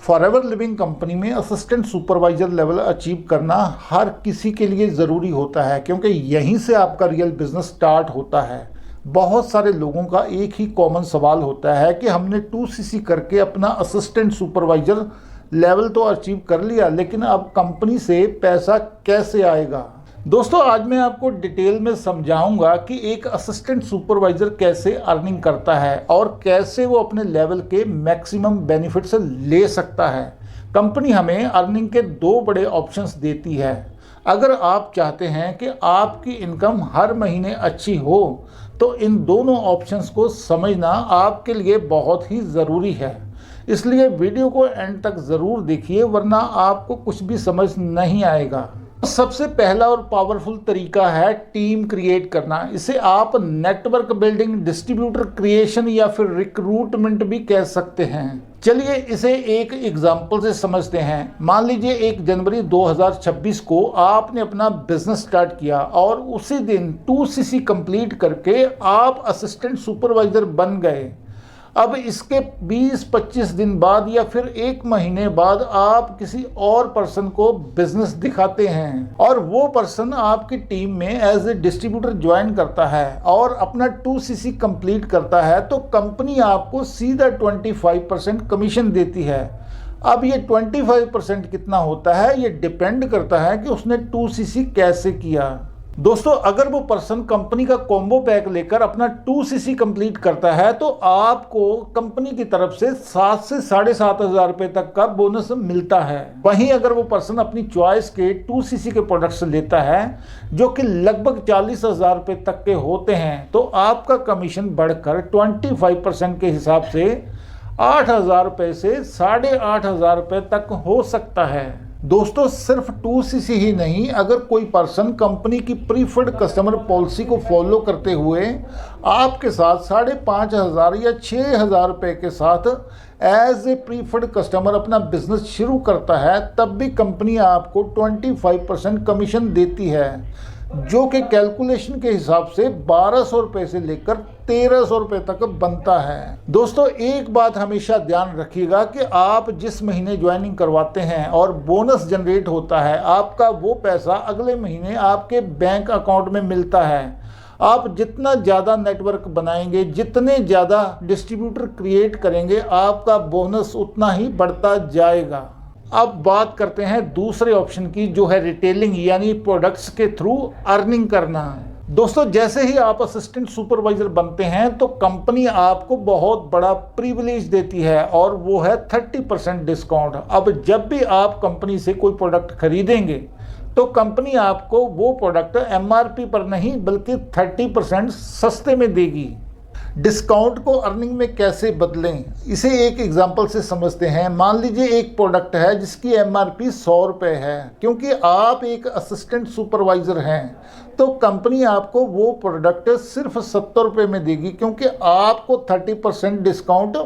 Forever living company में assistant supervisor level achieve करना हर किसी के लिए ज़रूरी होता है, क्योंकि यहीं से आपका रियल बिजनेस स्टार्ट होता है। बहुत सारे लोगों का एक ही कॉमन सवाल होता है कि हमने 2cc करके अपना असिस्टेंट सुपरवाइजर लेवल तो अचीव कर लिया, लेकिन अब कंपनी से पैसा कैसे आएगा। दोस्तों, आज मैं आपको डिटेल में समझाऊंगा कि एक असिस्टेंट सुपरवाइजर कैसे अर्निंग करता है और कैसे वो अपने लेवल के मैक्सिमम बेनिफिट्स ले सकता है। कंपनी हमें अर्निंग के दो बड़े ऑप्शंस देती है। अगर आप चाहते हैं कि आपकी इनकम हर महीने अच्छी हो तो इन दोनों ऑप्शंस को समझना आपके लिए बहुत ही ज़रूरी है। इसलिए वीडियो को एंड तक ज़रूर देखिए, वरना आपको कुछ भी समझ नहीं आएगा। सबसे पहला और पावरफुल तरीका है टीम क्रिएट करना। इसे आप नेटवर्क बिल्डिंग, डिस्ट्रीब्यूटर क्रिएशन या फिर रिक्रूटमेंट भी कह सकते हैं। चलिए इसे एक एग्जांपल से समझते हैं। मान लीजिए 1 जनवरी 2026 को आपने अपना बिजनेस स्टार्ट किया और उसी दिन 2cc कंप्लीट करके आप असिस्टेंट सुपरवाइजर बन गए। अब इसके 20-25 दिन बाद या फिर 1 महीने बाद आप किसी और पर्सन को बिजनेस दिखाते हैं और वो पर्सन आपकी टीम में एज ए डिस्ट्रीब्यूटर ज्वाइन करता है और अपना 2cc कंप्लीट करता है, तो कंपनी आपको सीधा 25% कमीशन देती है। अब ये 25% कितना होता है, ये डिपेंड करता है कि उसने 2cc कैसे किया। दोस्तों, अगर वो पर्सन कंपनी का कॉम्बो पैक लेकर अपना 2cc कंप्लीट करता है तो आपको कंपनी की तरफ से 7 से 7,500 रुपए तक का बोनस मिलता है। वहीं अगर वो पर्सन अपनी चॉइस के 2cc के प्रोडक्ट्स लेता है जो कि लगभग 40,000 रुपए तक के होते हैं, तो आपका कमीशन बढ़कर 25% के हिसाब से 8,000 रुपए से 8,500 रुपए तक हो सकता है। दोस्तों, सिर्फ 2cc ही नहीं, अगर कोई पर्सन कंपनी की प्रीफर्ड कस्टमर पॉलिसी को फॉलो करते हुए आपके साथ 5,500 या 6,000 रुपये के साथ एज ए प्रीफर्ड कस्टमर अपना बिजनेस शुरू करता है, तब भी कंपनी आपको 25% कमीशन देती है, जो कि कैलकुलेशन के हिसाब से 1,200 रुपये से लेकर 1,300 रुपये तक बनता है। दोस्तों, एक बात हमेशा ध्यान रखिएगा कि आप जिस महीने ज्वाइनिंग करवाते हैं और बोनस जनरेट होता है, आपका वो पैसा अगले महीने आपके बैंक अकाउंट में मिलता है। आप जितना ज़्यादा नेटवर्क बनाएंगे, जितने ज़्यादा डिस्ट्रीब्यूटर क्रिएट करेंगे, आपका बोनस उतना ही बढ़ता जाएगा। अब बात करते हैं दूसरे ऑप्शन की, जो है रिटेलिंग, यानी प्रोडक्ट्स के थ्रू अर्निंग करना। दोस्तों, जैसे ही आप असिस्टेंट सुपरवाइजर बनते हैं तो कंपनी आपको बहुत बड़ा प्रिविलेज देती है और वो है 30% डिस्काउंट। अब जब भी आप कंपनी से कोई प्रोडक्ट खरीदेंगे तो कंपनी आपको वो प्रोडक्ट MRP पर नहीं बल्कि 30% सस्ते में देगी। डिस्काउंट को अर्निंग में कैसे बदलें, इसे एक एग्जांपल से समझते हैं। मान लीजिए एक प्रोडक्ट है जिसकी MRP 100 रुपये है। क्योंकि आप एक असिस्टेंट सुपरवाइजर हैं तो कंपनी आपको वो प्रोडक्ट सिर्फ 70 रुपये में देगी, क्योंकि आपको 30% डिस्काउंट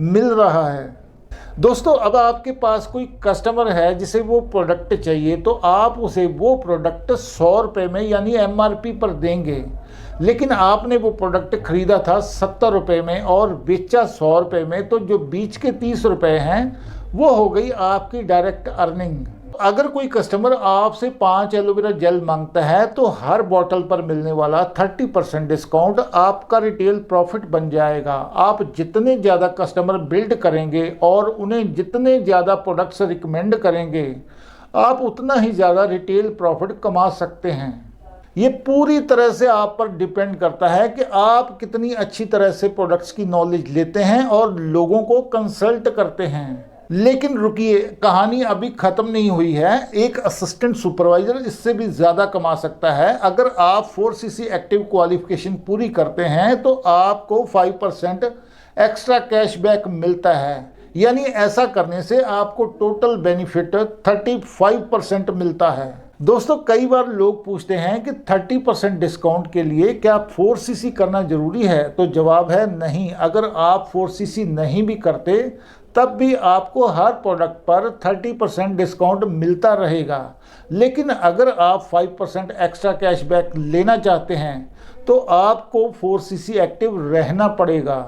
मिल रहा है। दोस्तों, अब आपके पास कोई कस्टमर है जिसे वो प्रोडक्ट चाहिए, तो आप उसे वो प्रोडक्ट 100 रुपये में यानी MRP पर देंगे, लेकिन आपने वो प्रोडक्ट खरीदा था 70 रुपये में और बेचा 100 रुपये में, तो जो बीच के 30 रुपये हैं वो हो गई आपकी डायरेक्ट अर्निंग। अगर कोई कस्टमर आपसे 5 एलोवेरा जेल मांगता है तो हर बॉटल पर मिलने वाला 30% डिस्काउंट आपका रिटेल प्रॉफिट बन जाएगा। आप जितने ज़्यादा कस्टमर बिल्ड करेंगे और उन्हें जितने ज़्यादा प्रोडक्ट्स रिकमेंड करेंगे, आप उतना ही ज़्यादा रिटेल प्रॉफिट कमा सकते हैं। ये पूरी तरह से आप पर डिपेंड करता है कि आप कितनी अच्छी तरह से प्रोडक्ट्स की नॉलेज लेते हैं और लोगों को कंसल्ट करते हैं। लेकिन रुकिए, कहानी अभी ख़त्म नहीं हुई है। एक असिस्टेंट सुपरवाइजर इससे भी ज़्यादा कमा सकता है। अगर आप 4cc एक्टिव क्वालिफिकेशन पूरी करते हैं तो आपको 5% एक्स्ट्रा कैशबैक मिलता है, यानी ऐसा करने से आपको टोटल बेनिफिट 35% मिलता है। दोस्तों, कई बार लोग पूछते हैं कि 30% डिस्काउंट के लिए क्या 4cc करना ज़रूरी है? तो जवाब है नहीं। अगर आप 4cc नहीं भी करते तब भी आपको हर प्रोडक्ट पर 30% डिस्काउंट मिलता रहेगा। लेकिन अगर आप 5% एक्स्ट्रा कैशबैक लेना चाहते हैं तो आपको 4cc एक्टिव रहना पड़ेगा।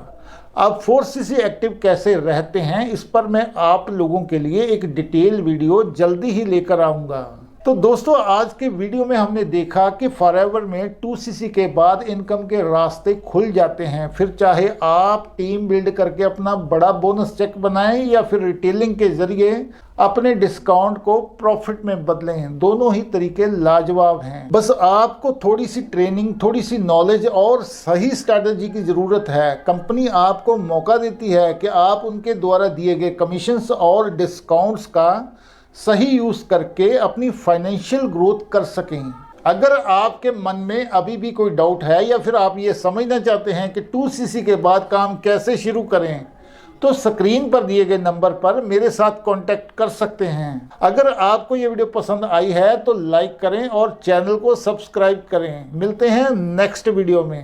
अब 4cc एक्टिव कैसे रहते हैं, इस पर मैं आप लोगों के लिए एक डिटेल वीडियो जल्दी ही लेकर आऊँगा। तो दोस्तों, आज के वीडियो में हमने देखा कि फॉरएवर में 2cc के बाद इनकम के रास्ते खुल जाते हैं। फिर चाहे आप टीम बिल्ड करके अपना बड़ा बोनस चेक बनाएं या फिर रिटेलिंग के जरिए अपने डिस्काउंट को प्रॉफिट में बदलें, दोनों ही तरीके लाजवाब हैं। बस आपको थोड़ी सी ट्रेनिंग, थोड़ी सी नॉलेज और सही स्ट्रैटेजी की ज़रूरत है। कंपनी आपको मौका देती है कि आप उनके द्वारा दिए गए कमीशंस और डिस्काउंट्स का सही यूज़ करके अपनी फाइनेंशियल ग्रोथ कर सकें। अगर आपके मन में अभी भी कोई डाउट है या फिर आप ये समझना चाहते हैं कि 2cc के बाद काम कैसे शुरू करें, तो स्क्रीन पर दिए गए नंबर पर मेरे साथ कांटेक्ट कर सकते हैं। अगर आपको ये वीडियो पसंद आई है तो लाइक करें और चैनल को सब्सक्राइब करें। मिलते हैं नेक्स्ट वीडियो में।